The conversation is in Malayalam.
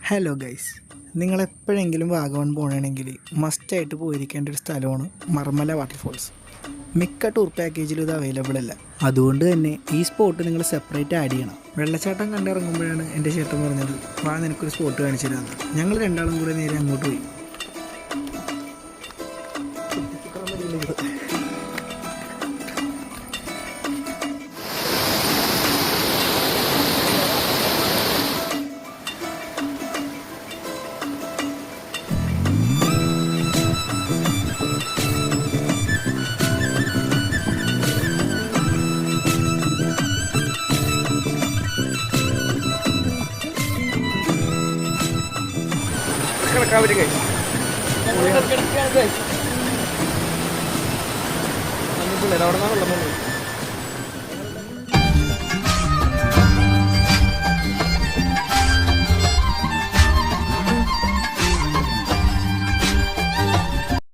ഹലോ ഗൈസ്, നിങ്ങളെപ്പോഴെങ്കിലും വാഗമൺ പോകണമെങ്കിൽ മസ്റ്റായിട്ട് പോയിരിക്കേണ്ട ഒരു സ്ഥലമാണ് മർമല വാട്ടർഫോൾസ്. മിക്ക ടൂർ പാക്കേജിലും ഇത് അവൈലബിൾ അല്ല. അതുകൊണ്ട് തന്നെ ഈ സ്പോട്ട് നിങ്ങൾ സെപ്പറേറ്റ് ആഡ് ചെയ്യണം. വെള്ളച്ചാട്ടം കണ്ടിറങ്ങുമ്പോഴാണ് എൻ്റെ ചേട്ടൻ പറഞ്ഞത്, വാ നിനക്കൊരു സ്പോട്ട് കാണിച്ചു തരാമെന്ന്. ഞങ്ങൾ രണ്ടാളും കൂടെ നേരെ അങ്ങോട്ട് പോയി. അവിടെ